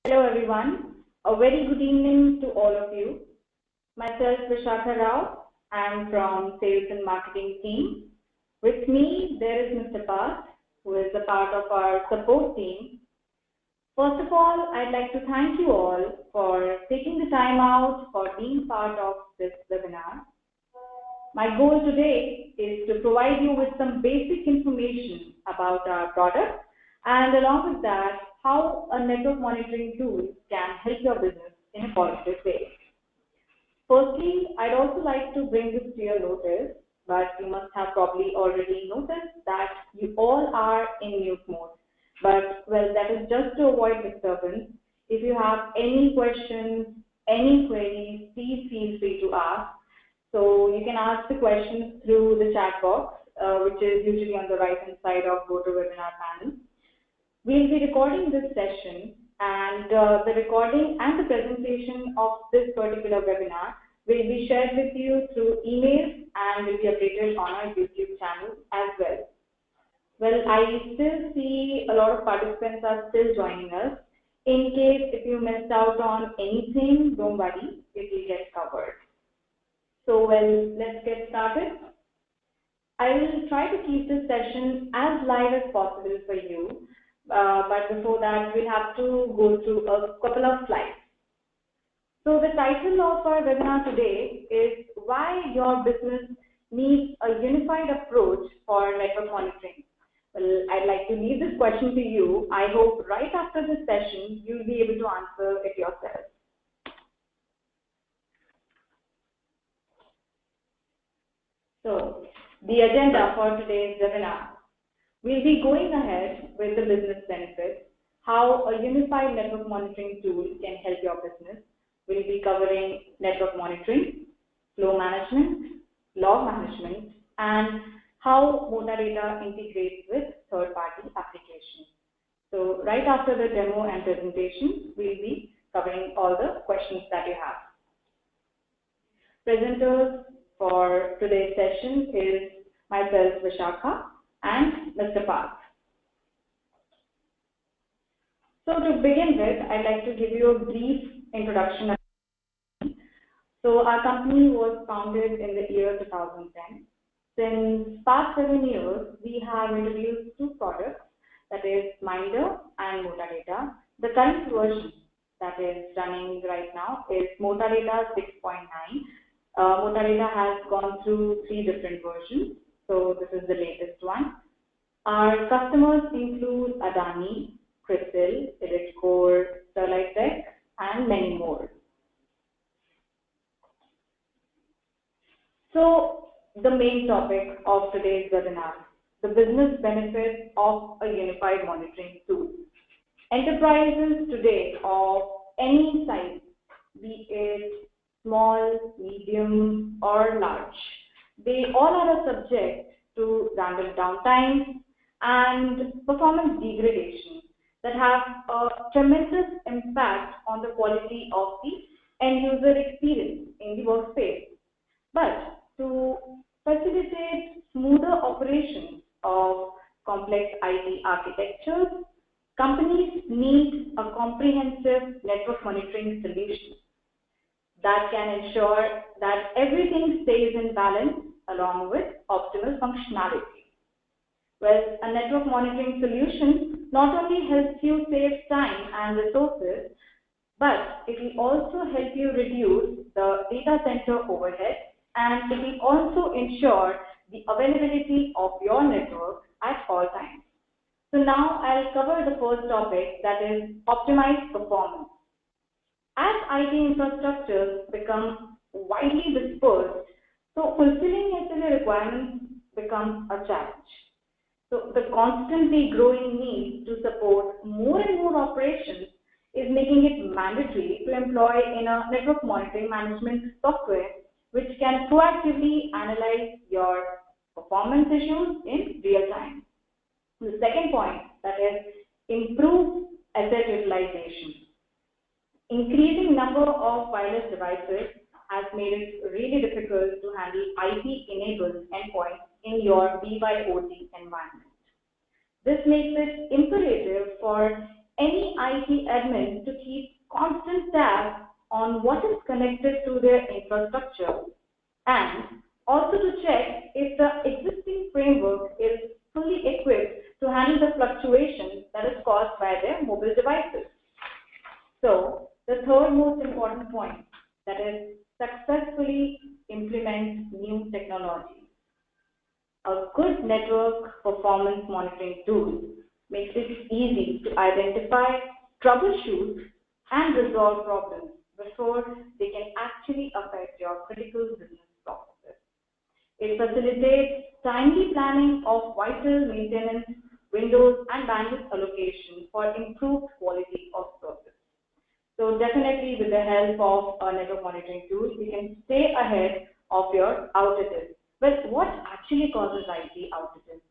Hello everyone. A very good evening to all of you. Myself Vishakha Rao. I'm from Sales and Marketing team. With me there is Mr. Parth, who is a part of our support team. First of all, I'd like to thank you all for taking the time out for being part of this webinar. My goal today is to provide you with some basic information about our product and along with that, how a network monitoring tool can help your business in a positive way. Firstly, I'd also like to bring this to your notice, but you must have probably already noticed that you all are in mute mode. But, well, that is just to avoid disturbance. If you have any questions, any queries, please feel free to ask. So you can ask the questions through the chat box, which is usually on the right-hand side of GoToWebinar panel. We'll be recording this session, and the recording and the presentation of this particular webinar will be shared with you through email and will be updated on our YouTube channel as well. Well, I still see a lot of participants are still joining us. In case if you missed out on anything, don't worry, it will get covered. So, well, let's get started. I will try to keep this session as live as possible for you, but before that, we'll have to go through a couple of slides. So, the title of our webinar today is Why Your Business Needs a Unified Approach for Network Monitoring. Well, I'd like to leave this question to you. I hope right after this session, you'll be able to answer it yourself. So, the agenda for today's webinar. We'll be going ahead with the business benefits, how a unified network monitoring tool can help your business. We'll be covering network monitoring, flow management, log management, and how Motadata integrates with third-party applications. So, right after the demo and presentation, we'll be covering all the questions that you have. Presenters for today's session is myself, Vishakha, and Mr. Parth. So to begin with, I'd like to give you a brief introduction. So our company was founded in the year 2010. Since past 7 years, we have introduced two products, that is Minder and Motadata. The current version that is running right now is Motadata 6.9. Motadata has gone through 3 different versions, so this is the latest one. Our customers include Adani, Crystal, Elitcore, Sterlite Tech, and many more. So, the main topic of today's webinar, the business benefits of a unified monitoring tool. Enterprises today of any size, be it small, medium, or large, they all are subject to random downtime and performance degradation that have a tremendous impact on the quality of the end user experience in the workspace. But to facilitate smoother operations of complex IT architectures, companies need a comprehensive network monitoring solution that can ensure that everything stays in balance along with optimal functionality. Well, a network monitoring solution not only helps you save time and resources, but it will also help you reduce the data center overhead, and it will also ensure the availability of your network at all times. So now I'll cover the first topic, that is optimized performance. As IT infrastructures become widely dispersed, so fulfilling SLA requirements becomes a challenge. So the constantly growing need to support more and more operations is making it mandatory to employ in a network monitoring management software which can proactively analyze your performance issues in real time. The second point, that is improve asset utilization. Increasing number of wireless devices has made it really difficult to handle IP-enabled endpoints in your BYOD environment. This makes it imperative for any IT admin to keep constant tabs on what is connected to their infrastructure, and also to check if the existing framework is fully equipped to handle the fluctuations that is caused by their mobile devices. So, the third most important point, that is successfully implement new technologies. A good network performance monitoring tool makes it easy to identify, troubleshoot, and resolve problems before they can actually affect your critical business processes. It facilitates timely planning of vital maintenance, windows, and bandwidth allocation for improved quality of service. So definitely with the help of a network monitoring tool, you can stay ahead of your outages. But what actually causes IT outages?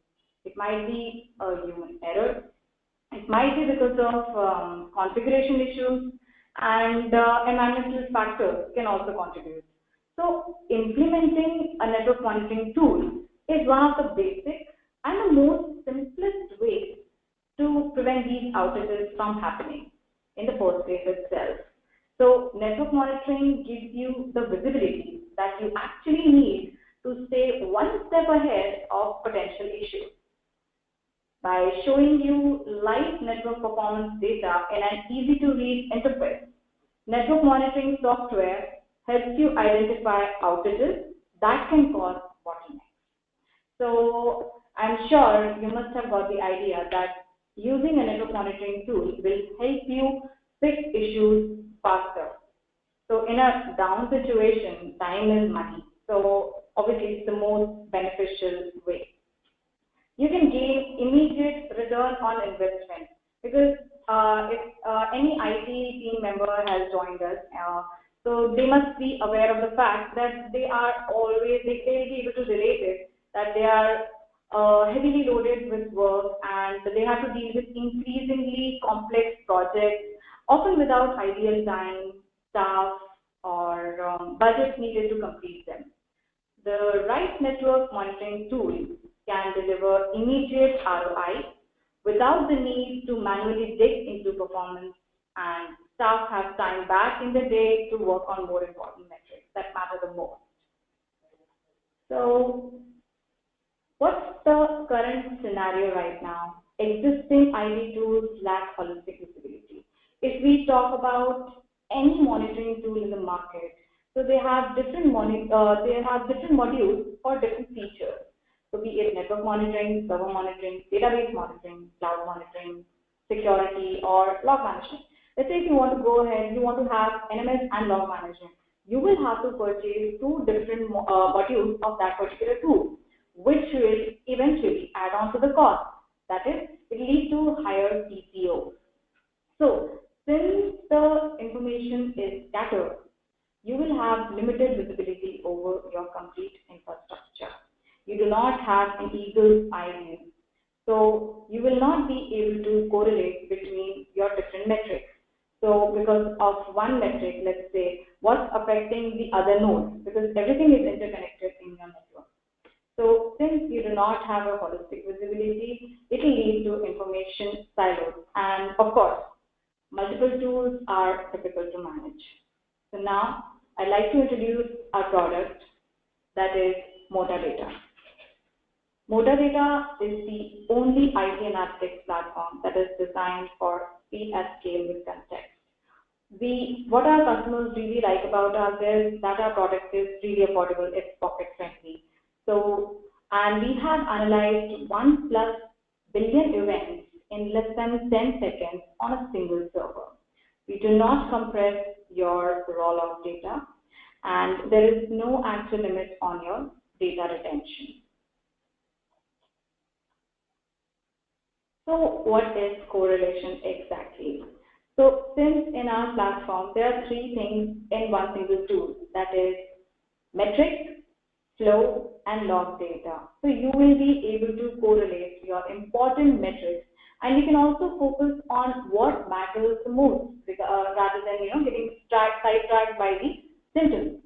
It might be a human error. It might be because of configuration issues, and environmental factors can also contribute. So implementing a network monitoring tool is one of the basic and the most simplest ways to prevent these outages from happening in the first place itself. So network monitoring gives you the visibility that you actually need to stay one step ahead of potential issues. By showing you live network performance data in an easy-to-read interface, network monitoring software helps you identify outages that can cause bottlenecks. So I'm sure you must have got the idea that using a network monitoring tool will help you fix issues faster. So in a down situation, time is money. So obviously it's the most beneficial way. You can gain immediate return on investment, because if any IT team member has joined us, so they must be aware of the fact that they are always, they will be able to relate it, that they are heavily loaded with work and they have to deal with increasingly complex projects, often without ideal time, staff, or budgets needed to complete them. The right network monitoring tool can deliver immediate ROI without the need to manually dig into performance, and staff have time back in the day to work on more important metrics that matter the most. So, what's the current scenario right now? Existing IT tools lack holistic visibility. If we talk about any monitoring tool in the market, so they have different modules for different features. So be it network monitoring, server monitoring, database monitoring, cloud monitoring, security, or log management. Let's say if you want to go ahead, you want to have NMS and log management, you will have to purchase two different modules of that particular tool, which will eventually add on to the cost. That is, it will lead to higher TCO. So since the information is scattered, you will have limited visibility over your complete infrastructure. You do not have an eagle's eye view. So you will not be able to correlate between your different metrics. So because of one metric, let's say, what's affecting the other nodes, because everything is interconnected in your network. So since you do not have a holistic visibility, it will lead to information silos. And of course, multiple tools are difficult to manage. So now, I'd like to introduce our product, that is Motadata. Motadata is the only IT analytics platform that is designed for speed at scale with context. What our customers really like about us is that our product is really affordable, it's pocket friendly. So, and we have analyzed 1+ billion events in less than 10 seconds on a single server. We do not compress your raw log data, and there is no actual limit on your data retention. So what is correlation exactly? So since in our platform there are 3 things in one single tool, that is metrics, flow, and log data. So you will be able to correlate your important metrics, and you can also focus on what matters the most rather than getting sidetracked by the symptoms.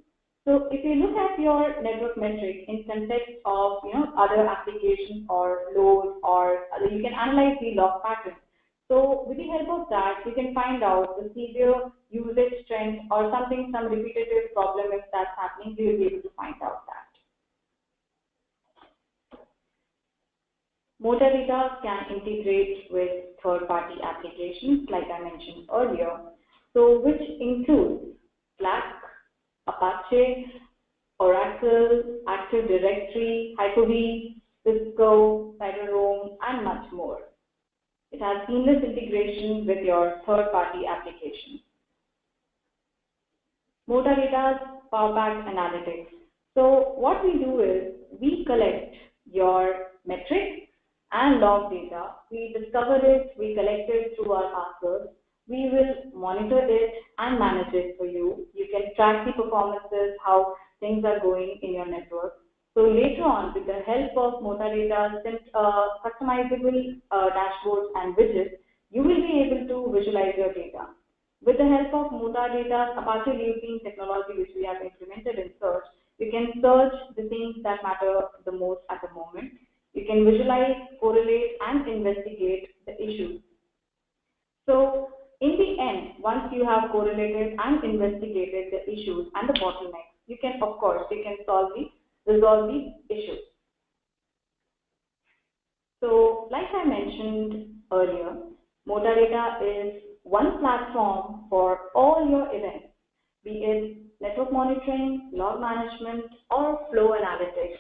So if you look at your network metric in context of other applications or loads, or you can analyze the log pattern. So with the help of that, you can find out the severe usage trend or some repetitive problem if that's happening, you will be able to find out that. Motadata can integrate with third-party applications, like I mentioned earlier, so which includes Slack, Apache, Oracle, Active Directory, Hyper-V, Cisco, Cyber-Roam, and much more. It has seamless integration with your third-party applications. Motadata's Powerpack Analytics. So what we do is we collect your metrics and log data. We discover it, we collect it through our passwords. We will monitor it and manage it for you. You can track the performances, how things are going in your network. So later on, with the help of Motadata's customizable dashboards and widgets, you will be able to visualize your data. With the help of Motadata's Apache Looping technology, which we have implemented in search, you can search the things that matter the most at the moment. You can visualize, correlate, and investigate the issues. So in the end, once you have correlated and investigated the issues and the bottlenecks, you can, of course, resolve these issues. So like I mentioned earlier, Motadata is one platform for all your events, be it network monitoring, log management, or flow analytics.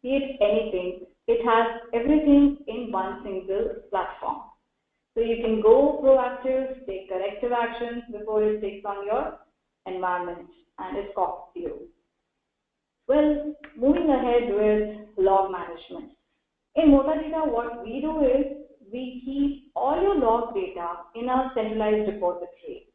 Be it anything, it has everything in one single platform. So you can go proactive, take corrective actions before it takes on your environment and it costs you. Well, moving ahead with log management. In Motadata, what we do is we keep all your log data in a centralized repository.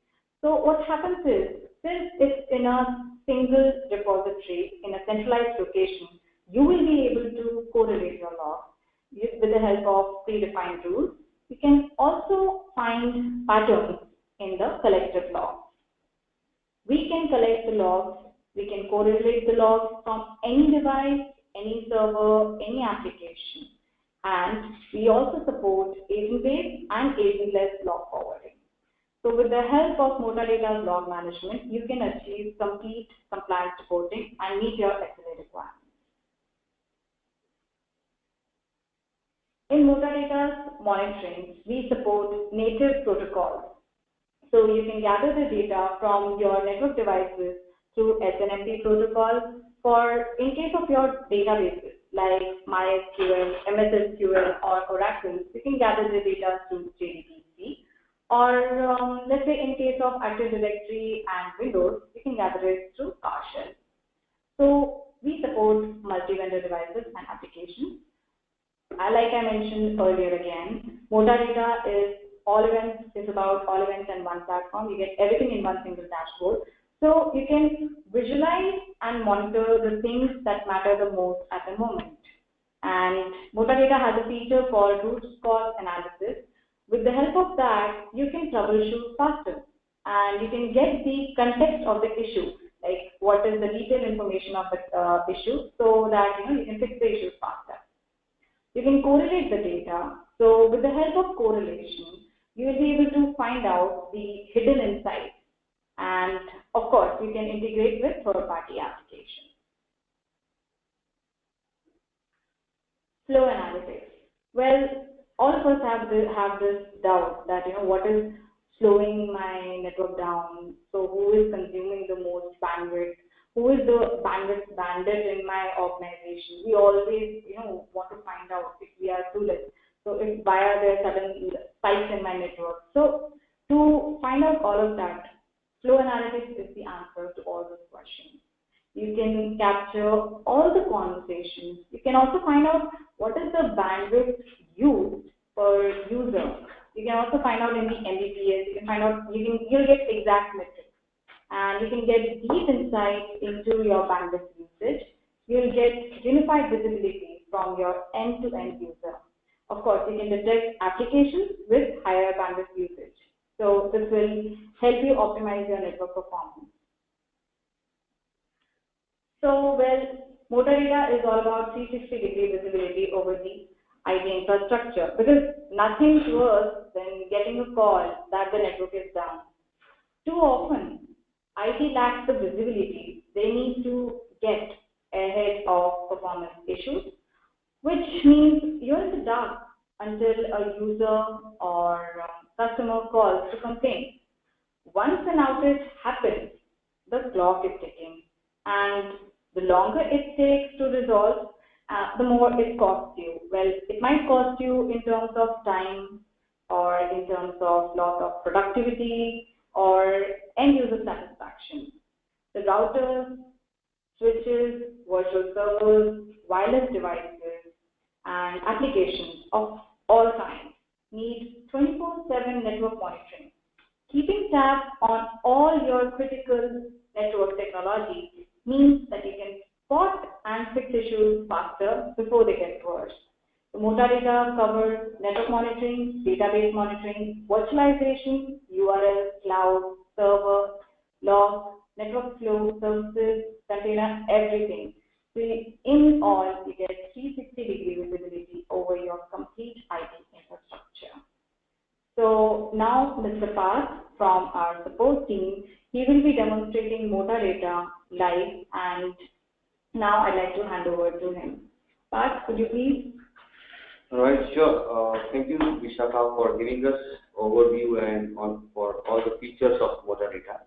So what happens is, since it's in a single repository, in a centralized location, you will be able to correlate your logs with the help of predefined rules. You can also find patterns in the collected logs. We can collect the logs, we can correlate the logs from any device, any server, any application. And we also support agent-based and agentless log forwarding. So with the help of Motadata's log management, you can achieve complete compliance reporting and meet your SLA requirements. In Motadata's monitoring, we support native protocols. So you can gather the data from your network devices through SNMP protocol for in case of your databases like MySQL, MSSQL, or Oracle, you can gather the data through JDBC. Or let's say in case of Active Directory and Windows, you can gather it through PowerShell. So we support multi-vendor devices and applications. Like I mentioned earlier again, Motadata is about all events in one platform. You get everything in one single dashboard. So you can visualize and monitor the things that matter the most at the moment. And Motadata has a feature called root cause analysis. With the help of that, you can troubleshoot faster and you can get the context of the issue, like what is the detailed information of the issue, so that you can fix the issues faster. You can correlate the data. So with the help of correlation, you will be able to find out the hidden insights. And of course, you can integrate with third-party applications. Flow analytics. Well, all of us have this doubt that what is slowing my network down. So who is consuming the most bandwidth? Who is the bandwidth bandit in my organization? We always want to find out if we are clueless. So why are there sudden spikes in my network? So to find out all of that, flow analytics is the answer to all those questions. You can capture all the conversations. You can also find out what is the bandwidth used per user. You can also find out in the Mbps. You can find out, you'll get exact metrics. And you can get deep insights into your bandwidth usage. You'll get unified visibility from your end-to-end user. Of course, you can detect applications with higher bandwidth usage. So this will help you optimize your network performance. So, well, Motadata is all about 360-degree visibility over the IT infrastructure, because nothing's worse than getting a call that the network is down. Too often, IT lacks the visibility they need to get ahead of performance issues, which means you're in the dark until a user or customer calls to complain. Once an outage happens, the clock is ticking, and the longer it takes to resolve, the more it costs you. Well, it might cost you in terms of time or in terms of loss of productivity or end user satisfaction. The routers, switches, virtual servers, wireless devices, and applications of all kinds need 24/7 network monitoring. Keeping tabs on all your critical network technology means that you can spot and fix issues faster before they get worse. The Motadata covers network monitoring, database monitoring, virtualization, URL, cloud, server, log, network flow, services, container, everything. So in all, you get 360-degree visibility over your complete IT infrastructure. So now Mr. Parth from our support team, he will be demonstrating Motadata live, and now I'd like to hand over to him. Parth, could you please? All right, sure. Thank you, Vishakha, for giving us overview and for all the features of Motadata.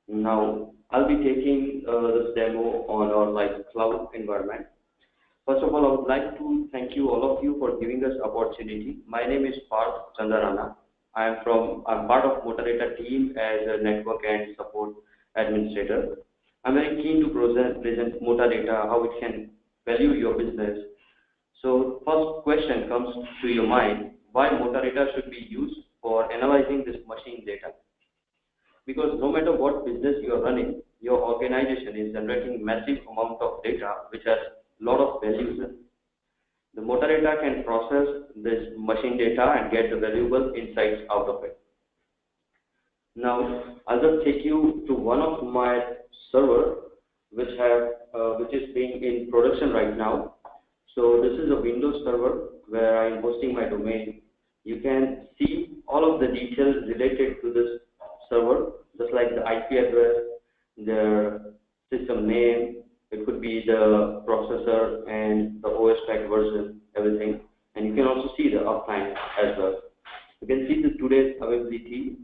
Now, I'll be taking this demo on our live cloud environment. First of all, I would like to thank you, all of you, for giving us opportunity. My name is Parth Chandarana. I'm part of Motadata team as a network and support administrator. I'm very keen to present Motadata, how it can value your business. So first question comes to your mind, why Motadata should be used for analyzing this machine data? Because no matter what business you are running, your organization is generating massive amount of data which has a lot of values. The Motadata can process this machine data and get the valuable insights out of it. Now, I'll just take you to one of my server which is being in production right now. So this is a Windows server where I'm hosting my domain. You can see all of the details related to this server, just like the IP address, the system name, it could be the processor and the OS pack version, everything. And you can also see the uptime as well. You can see the today's availability.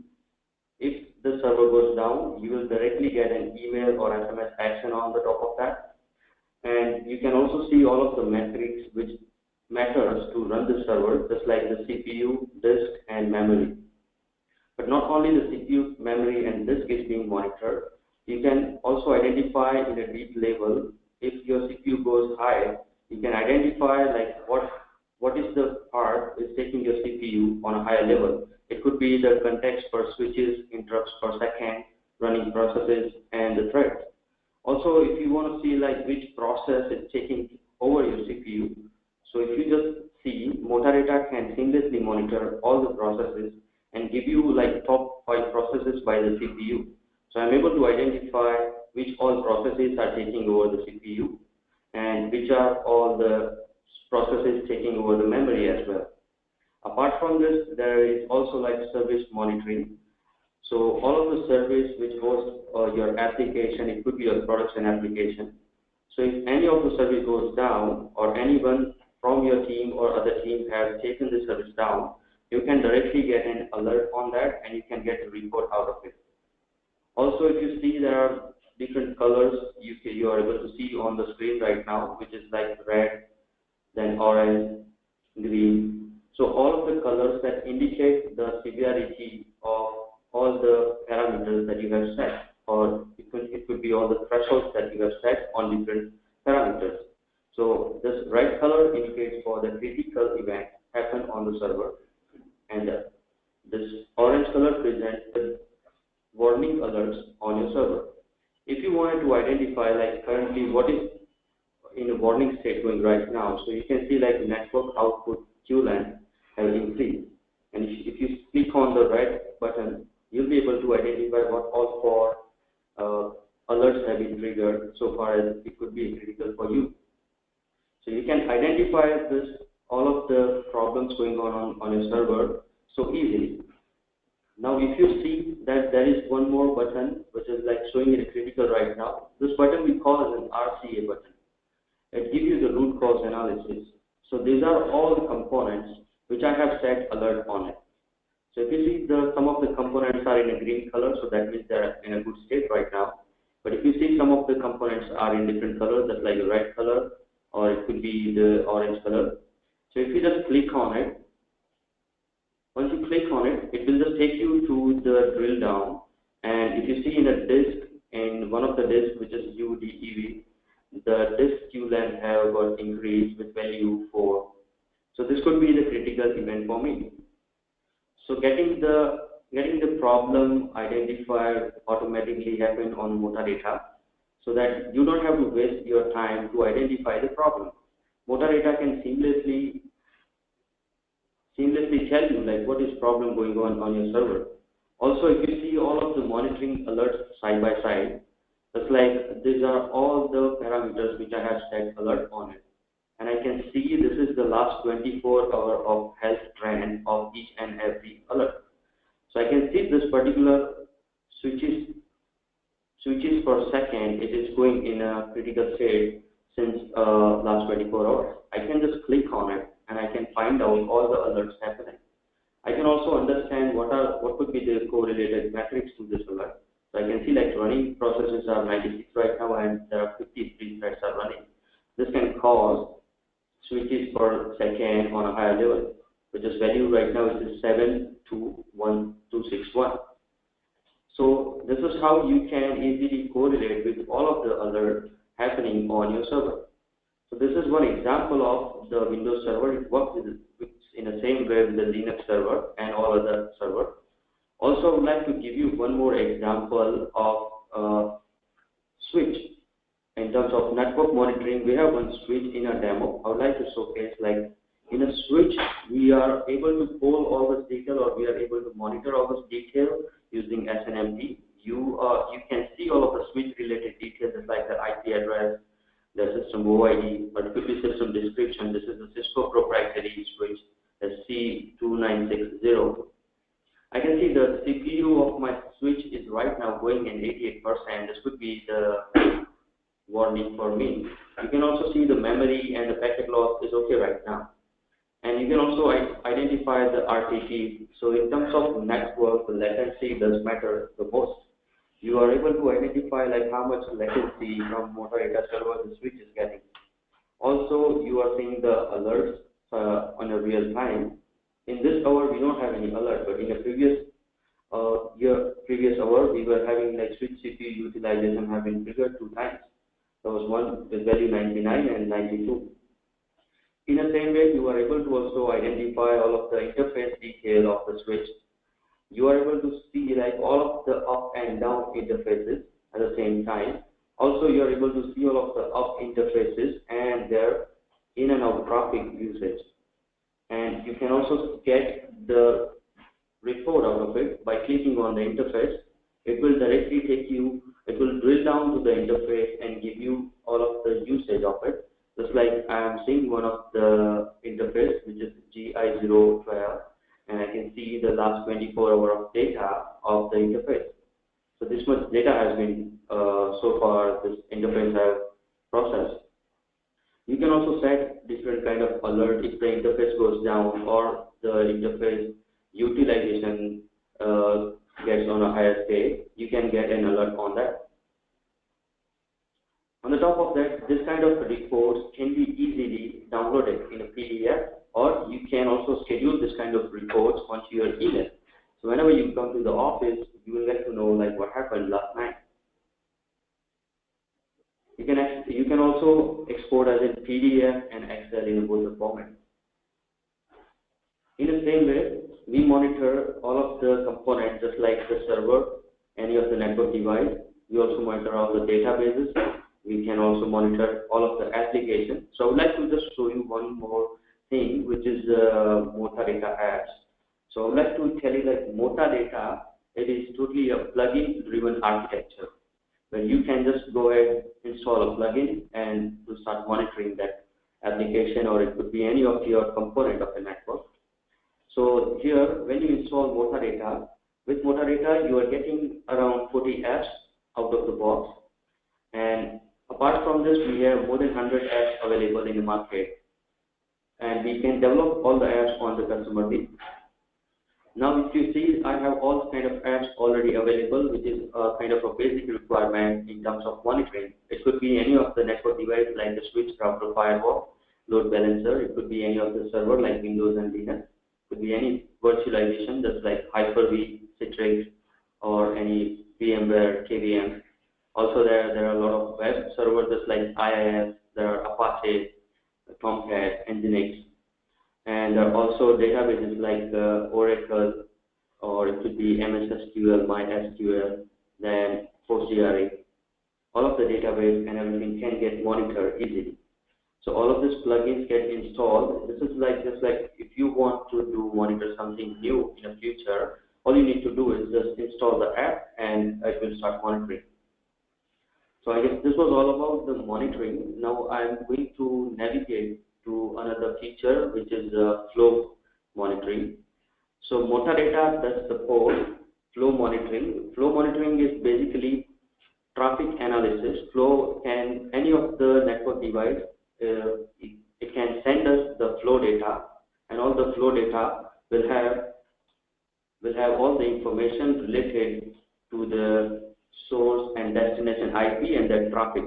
If the server goes down, you will directly get an email or SMS action on the top of that. And you can also see all of the metrics which matters to run the server, just like the CPU, disk, and memory. But not only the CPU, memory, and disk is being monitored, you can also identify in a deep level, if your CPU goes high, you can identify like what is the part is taking your CPU on a higher level. It could be the context per switches, interrupts per second, running processes, and the threads. Also, if you want to see like which process is taking over your CPU, so if you just see, Motadata can seamlessly monitor all the processes and give you like top 5 processes by the CPU. So I'm able to identify which all processes are taking over the CPU and which are all the processes taking over the memory as well. Apart from this, there is also like service monitoring. So all of the service which hosts your application, it could be your production application. So if any of the service goes down or anyone from your team or other team has taken the service down, you can directly get an alert on that and you can get a report out of it. Also, if you see there are different colors you are able to see on the screen right now, which is like red, then orange, green. So all of the colors that indicate the severity of all the parameters that you have set, or it could be all the thresholds that you have set on different parameters. So this red color indicates for the critical event happen on the server, and this orange color presents the warning alerts on your server. If you wanted to identify like currently what is in a warning state going right now, so you can see like network output queue length has increased, and if you click on the red button, you'll be able to identify what all 4 alerts have been triggered so far as it could be critical for you. So you can identify this all of the problems going on your server so easily. Now, if you see that there is one more button which is like showing it critical right now, this button we call as an RCA button. It gives you the root cause analysis. So these are all the components which I have set alert on it. So if you see some of the components are in a green color, so that means they're in a good state right now. But if you see some of the components are in different colors, that's like a red color, or it could be the orange color. So if you just click on it, once you click on it, it will just take you to the drill down. And if you see in a disk, in one of the disks, which is UDEV, the disk queue length have got increased with value 4. So this could be the critical event for me. So getting the problem identified automatically happen on Motadata, so that you don't have to waste your time to identify the problem. Motadata can seamlessly tell you like what is problem going on your server. Also, if you see all of the monitoring alerts side by side, that's like these are all the parameters which I have set alert on it. And I can see this is the last 24 hours of health trend of each and every alert. So I can see this particular switches per second, it is going in a critical state since last 24 hours. I can just click on it and I can find out all the alerts happening. I can also understand what could be the correlated metrics to this alert. So I can see like running processes are 96 right now and there are 53 threads are running. This can cause switches per second on a higher level, which is value right now is 7,21261. So this is how you can easily correlate with all of the alerts happening on your server. So this is one example of the Windows server. It works in the same way with the Linux server and all other servers. Also, I would like to give you one more example of switch. In terms of network monitoring, we have one switch in a demo. I would like to showcase like in a switch, we are able to pull all this detail, or we are able to monitor all this detail using SNMP. You can see all of the switch related details like the IP address, the system OID, or it could be system description. This is the Cisco proprietary switch, the C2960. I can see the CPU of my switch is right now going in 88%. This could be the warning for me. You can also see the memory and the packet loss is okay right now. And you can also identify the RTT. So in terms of network, the latency does matter the most. You are able to identify like how much latency from Motadata server the switch is getting. Also, you are seeing the alerts on a real time. In this hour, we don't have any alert, but in a previous hour, we were having like switch CPU utilization have been triggered 2 times. There was one with value 99 and 92. In the same way, you are able to also identify all of the interface detail of the switch. You are able to see like all of the up and down interfaces at the same time. Also, you are able to see all of the up interfaces and their in and out traffic usage. And you can also get the report out of it by clicking on the interface. It will directly take you, it will drill down to the interface and give you all of the usage of it. Just like I am seeing one of the interface, which is GI012, and I can see the last 24 hours of data of the interface. So this much data has been, so far this interface has processed. You can also set different kind of alert if the interface goes down or the interface utilization gets on a higher state. You can get an alert on that. On the top of that, this kind of reports can be easily downloaded in a PDF, or you can also schedule this kind of reports onto your email. So whenever you come to the office, you will get to know like what happened last night. You can also export as a PDF and Excel in both the formats. In the same way, we monitor all of the components just like the server, any of the network device. We also monitor all the databases. We can also monitor all of the applications. So I would like to just show you one more thing, which is Motadata apps. So I would like to tell you that Motadata, it is totally a plugin driven architecture, where you can just go ahead, install a plugin and to start monitoring that application, or it could be any of your component of the network. So here, when you install Motadata, with Motadata, you are getting around 40 apps out of the box. And apart from this, we have more than 100 apps available in the market. And we can develop all the apps on the customer need. Now, if you see, I have all kind of apps already available, which is a kind of a basic requirement in terms of monitoring. It could be any of the network device like the switch, router, firewall, load balancer. It could be any of the server like Windows and Linux. It could be any virtualization just like Hyper-V, Citrix, or any VMware, KVM. Also, there are a lot of web servers just like IIS, there are Apache, Tomcat, Nginx. And there are also databases like Oracle, or it could be MS SQL, MySQL, then PostgreSQL. All of the database and everything can get monitored easily. So all of these plugins get installed. This is like just like if you want to monitor something new in the future, all you need to do is just install the app and it will start monitoring. So I guess this was all about the monitoring. Now I'm going to navigate to another feature, which is flow monitoring. So Motadata does support flow monitoring. Flow monitoring is basically traffic analysis. Flow can, any of the network device, it can send us the flow data, and all the flow data will have all the information related to the source and destination IP and that traffic.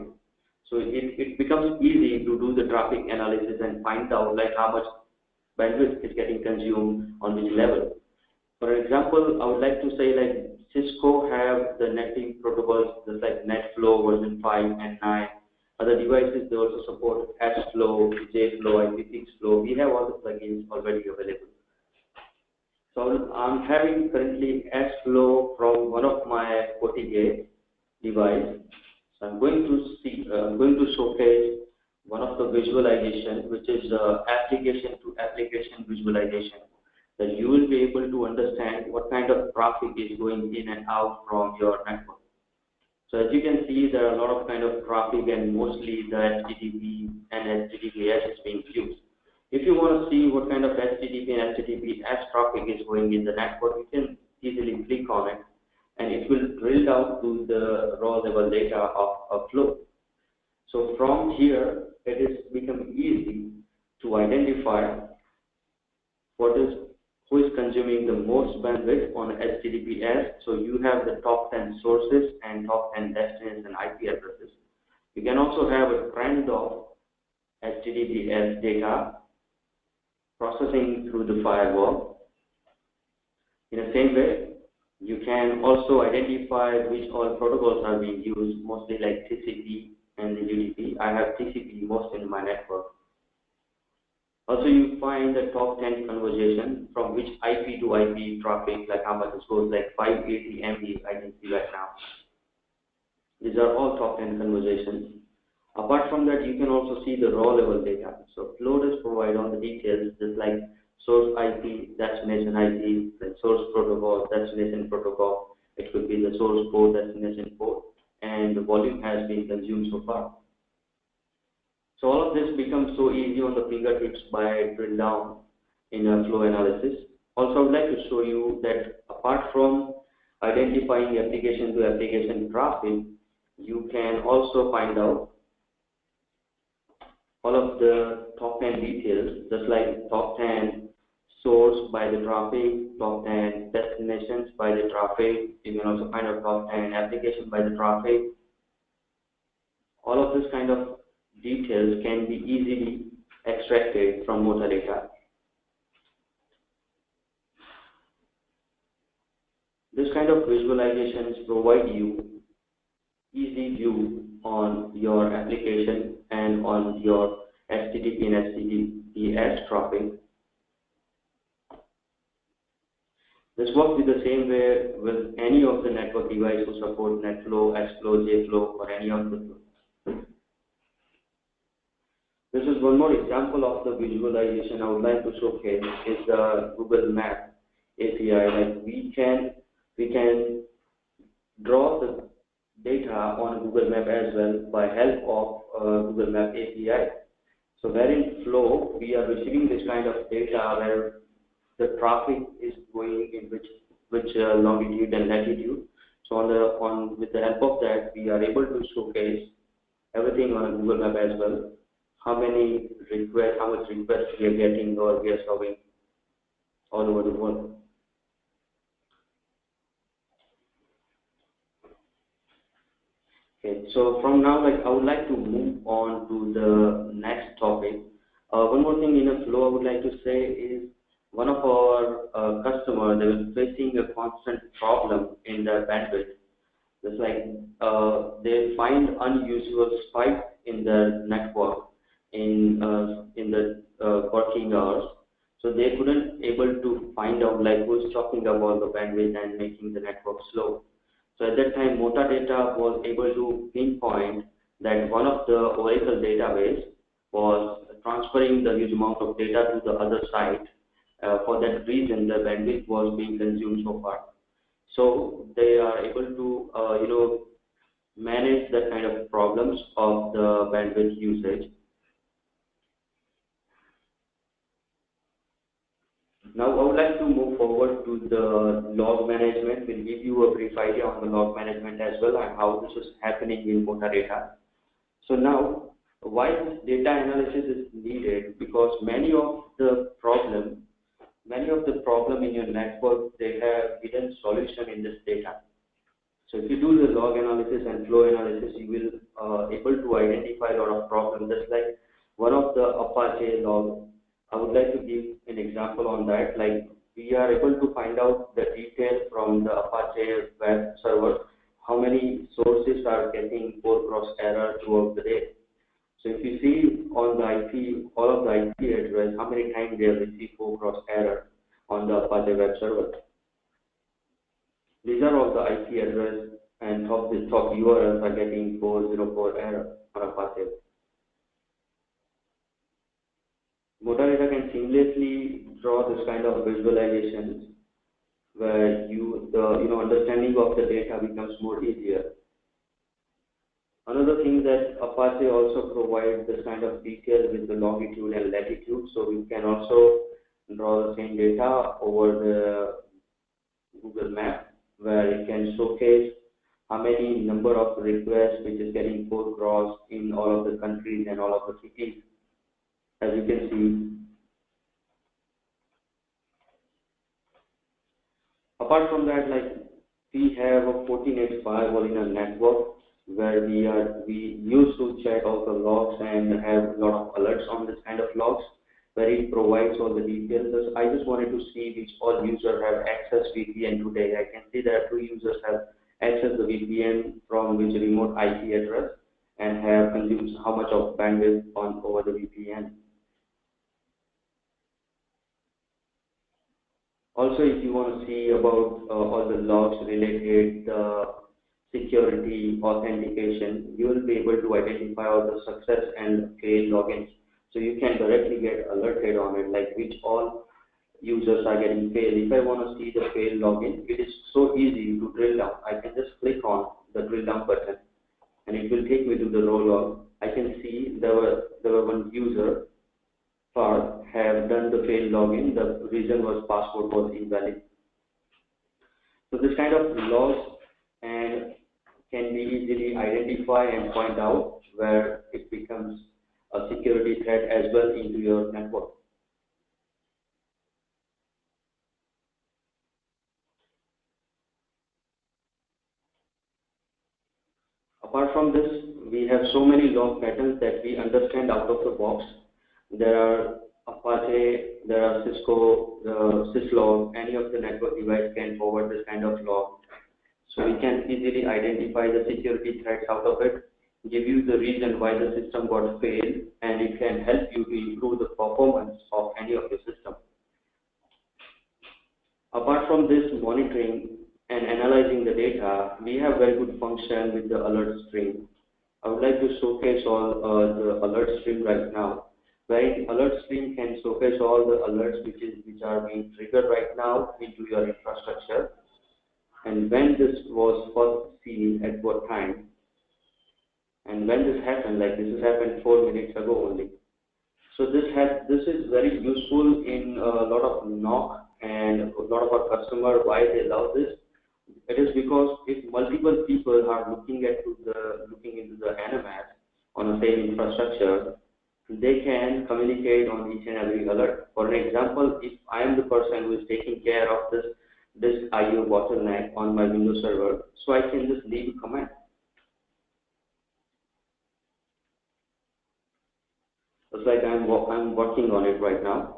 So it becomes easy to do the traffic analysis and find out like how much bandwidth is getting consumed on which level. For example, I would like to say like Cisco have the netting protocols just like NetFlow version 5 and 9. Other devices, they also support S-Flow, J-Flow, IP6Flow. We have all the plugins already available. So I'm having currently S-Flow from one of my FortiGate device. So I'm going to showcase one of the visualization, which is application to application visualization, that you will be able to understand what kind of traffic is going in and out from your network. So as you can see, there are a lot of kind of traffic, and mostly the HTTP and HTTPS is being used. If you want to see what kind of HTTP and HTTPS traffic is going in the network, you can easily click on it, and it will drill down to the raw level data of a flow. So from here, it is become easy to identify who is consuming the most bandwidth on HTTPS. So you have the top 10 sources and top 10 destinations and IP addresses. You can also have a trend of HTTPS data processing through the firewall. In the same way, you can also identify which all protocols are being used, mostly like TCP and the UDP. I have TCP most in my network. Also, you find the top 10 conversation from which IP to IP traffic, like how much it goes, like 580 MB I can see right now. These are all top 10 conversations. Apart from that, you can also see the raw level data. So Flow does provide all the details, just like source IP, destination IP, the source protocol, destination protocol. It could be the source port, destination port, and the volume has been consumed so far. So all of this becomes so easy on the fingertips by drill down in a flow analysis. Also, I would like to show you that apart from identifying application to application traffic, you can also find out all of the top 10 details, just like top 10 source by the traffic, top 10 destinations by the traffic. You can also find out top 10 applications by the traffic. All of this kind of details can be easily extracted from Motadata. This kind of visualizations provide you easy view on your application and on your HTTP and HTTPS traffic. This works in the same way with any of the network devices who support NetFlow, S-Flow, J-Flow, or any of the flow. This is one more example of the visualization I would like to showcase is the Google Map API. Like we can draw the data on Google Map as well by help of Google Map API. So where in flow, we are receiving this kind of data where the traffic is going in which longitude and latitude. So with the help of that, we are able to showcase everything on a Google Map as well. How many requests, how much requests we are getting or we are serving all over the world. Okay, so from now, I would like to move on to the next topic. One more thing in a flow I would like to say is one of our customers, they were facing a constant problem in their bandwidth. It's like they find unusual spikes in their network in the working hours. So they couldn't able to find out who's talking about the bandwidth and making the network slow. So at that time, Motadata was able to pinpoint that one of the Oracle database was transferring the huge amount of data to the other side. For that reason, the bandwidth was being consumed so far. So they are able to, manage that kind of problems of the bandwidth usage. Now I would like to move forward to the log management. We'll give you a brief idea on the log management as well and how this is happening in Motadata. So now, why this data analysis is needed? Because many of the problem in your network, they have hidden solution in this data. So if you do the log analysis and flow analysis, you will able to identify a lot of problems. Just like one of the Apache log, I would like to give an example on that. Like we are able to find out the details from the Apache web server, how many sources are getting 4-cross error throughout the day. So if you see on the IP, all of the IP address, how many times they have received 4-cross error on the Apache web server. These are all the IP address and top URLs are getting 404 error on Apache. Motadata can seamlessly draw this kind of visualizations where the understanding of the data becomes more easier. Another thing that Apache also provides this kind of detail with the longitude and latitude, so we can also draw the same data over the Google Map, where it can showcase how many number of requests which is getting 4-cross in all of the countries and all of the cities. As you can see, apart from that, we have a 14x firewall in our network where we used to check all the logs and have a lot of alerts on this kind of logs, where it provides all the details. I just wanted to see which all users have access VPN today. I can see that 2 users have accessed the VPN from which remote IP address and have consumed how much of bandwidth over the VPN. Also, if you want to see about all the logs related security authentication, you will be able to identify all the success and failed logins. So you can directly get alerted on it, like which all users are getting failed. If I want to see the failed login, it is so easy to drill down. I can just click on the drill down button and it will take me to the raw log. I can see there were one user have done the failed login. The reason was password was invalid. So this kind of logs can be easily identified and point out where it becomes a security threat as well into your network. Apart from this, we have so many log patterns that we understand out of the box. There are Apache, there are Cisco, syslog, any of the network device can forward this kind of log. So we can easily identify the security threats out of it, give you the reason why the system got failed, and it can help you to improve the performance of any of the system. Apart from this monitoring and analyzing the data, we have very good function with the alert stream. I would like to showcase all the alert stream right now. Where alert stream can showcase all the alerts which are being triggered right now into your infrastructure, and when this was first seen at what time, and when this happened. Like this has happened 4 minutes ago only. So this is very useful in a lot of knock and a lot of our customer why they love this. It is because if multiple people are looking into the NMS on the same infrastructure, they can communicate on each and every alert. For an example, if I am the person who is taking care of this IO bottleneck on my Windows server, so I can just leave a comment. It's like I'm working on it right now.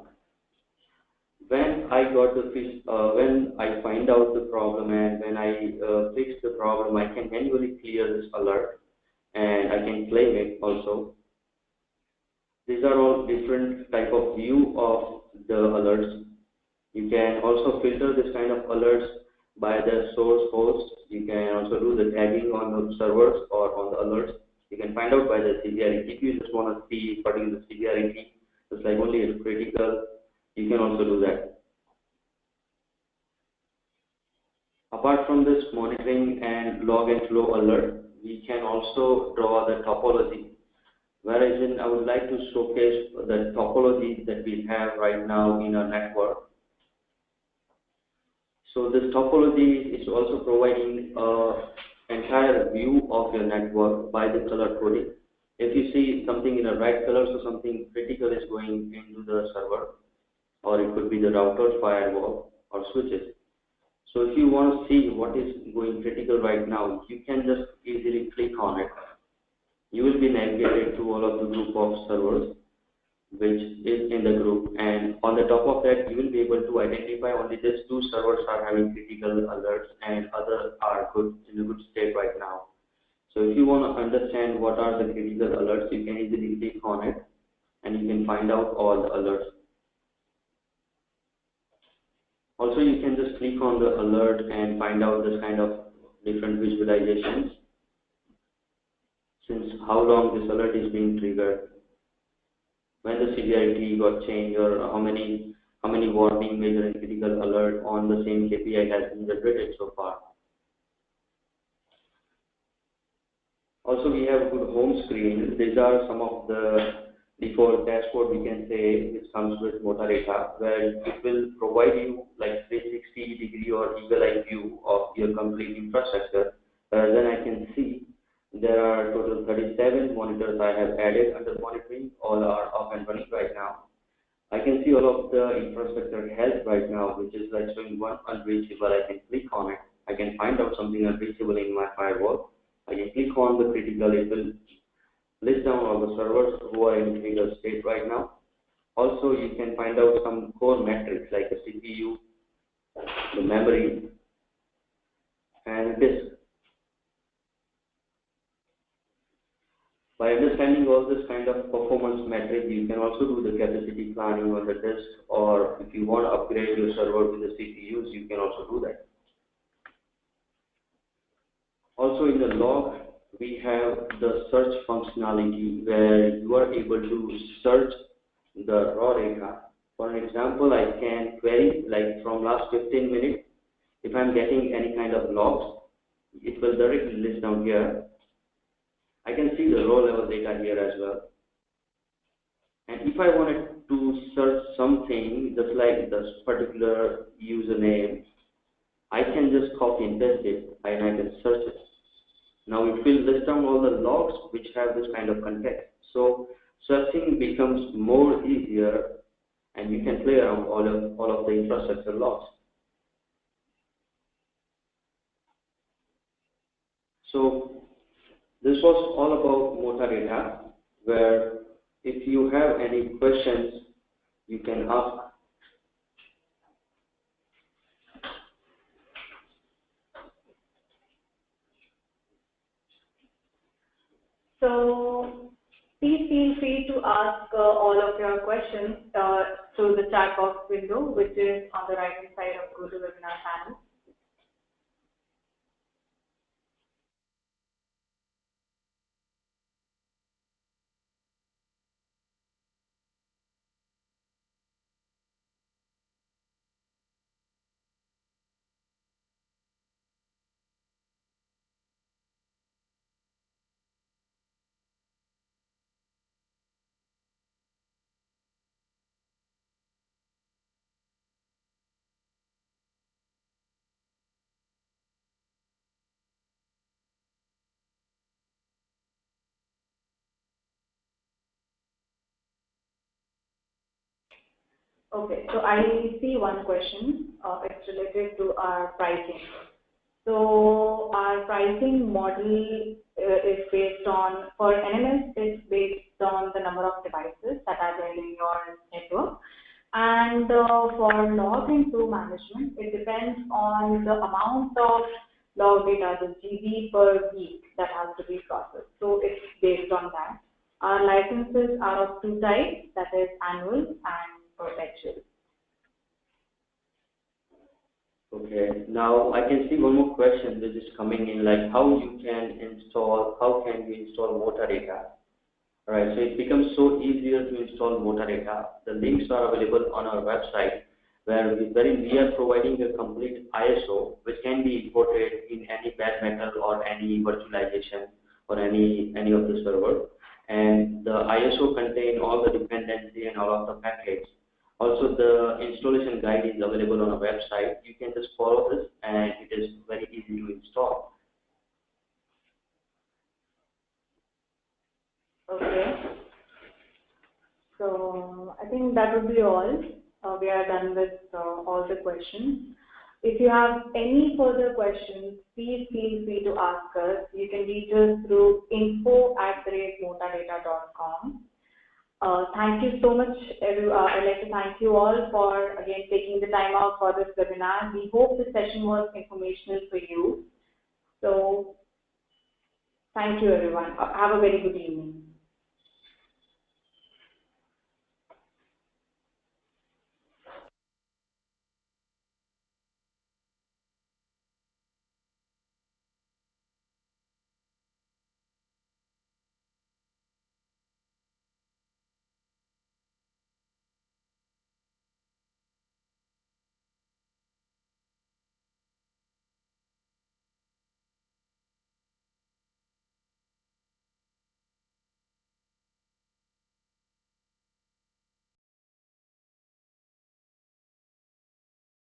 When when I find out the problem and when I fix the problem, I can manually clear this alert and I can claim it also. These are all different type of view of the alerts. You can also filter this kind of alerts by the source host. You can also do the tagging on the servers or on the alerts. You can find out by the severity. If you just want to see particular severity, it's like only it's critical, you can also do that. Apart from this monitoring and log and flow alert, we can also draw the topology. Whereas I would like to showcase the topology that we have right now in our network. So this topology is also providing an entire view of your network by the color coding. If you see something in a red color, so something critical is going into the server, or it could be the router, firewall, or switches. So if you want to see what is going critical right now, you can just easily click on it. You will be navigated to all of the group of servers which is in the group, and on the top of that you will be able to identify only these two servers are having critical alerts and others are in a good state right now. So if you want to understand what are the critical alerts, you can easily click on it and you can find out all the alerts. Also, you can just click on the alert and find out this kind of different visualizations, since how long this alert is being triggered, when the severity got changed, or how many warning, major and critical alert on the same KPI has been generated so far. Also, we have a good home screen. These are some of the default dashboard we can say which comes with Motadata, where it will provide you like 360-degree or eagle-eye view of your complete infrastructure. Then I can see there are total 37 monitors I have added under monitoring. All are up and running right now. I can see all of the infrastructure health right now, which is like showing one unreachable. I can click on it. I can find out something unreachable in my firewall. I can click on the critical. It will list down all the servers who are in critical state right now. Also, you can find out some core metrics like the CPU, the memory, and disk. By understanding all this kind of performance metric, you can also do the capacity planning on the disk, or if you want to upgrade your server with the CPUs, you can also do that. Also in the log, we have the search functionality where you are able to search the raw data. For an example, I can query like from last 15 minutes. If I'm getting any kind of logs, it will directly list down here. I can see the raw level data here as well. And if I wanted to search something just like this particular username, I can just copy and paste it and I can search it. Now it will list down all the logs which have this kind of context. So searching becomes more easier and you can play around all of the infrastructure logs. So this was all about Motadata, where if you have any questions, you can ask. So please feel free to ask all of your questions through the chat box window, which is on the right hand side of GoToWebinar panel. Okay, so I see one question. It's related to our pricing. So our pricing model is based on, for NMS, it's based on the number of devices that are there in your network. And for log and flow management, it depends on the amount of log data, the GB per week that has to be processed. So it's based on that. Our licenses are of two types, that is annual and perpetual. Okay, now I can see one more question which is coming in, like how can we install Motadata? Alright, so it becomes so easier to install Motadata. The links are available on our website where we are providing a complete ISO which can be imported in any bare metal or any virtualization or any of the server. And the ISO contain all the dependency and all of the package. Also, the installation guide is available on our website. You can just follow this and it is very easy to install. Okay. So I think that would be all. We are done with all the questions. If you have any further questions, please feel free to ask us. You can reach us through info@motadata.com. Thank you so much. I'd like to thank you all for again taking the time out for this webinar. We hope the session was informational for you. So thank you everyone. Have a very good evening.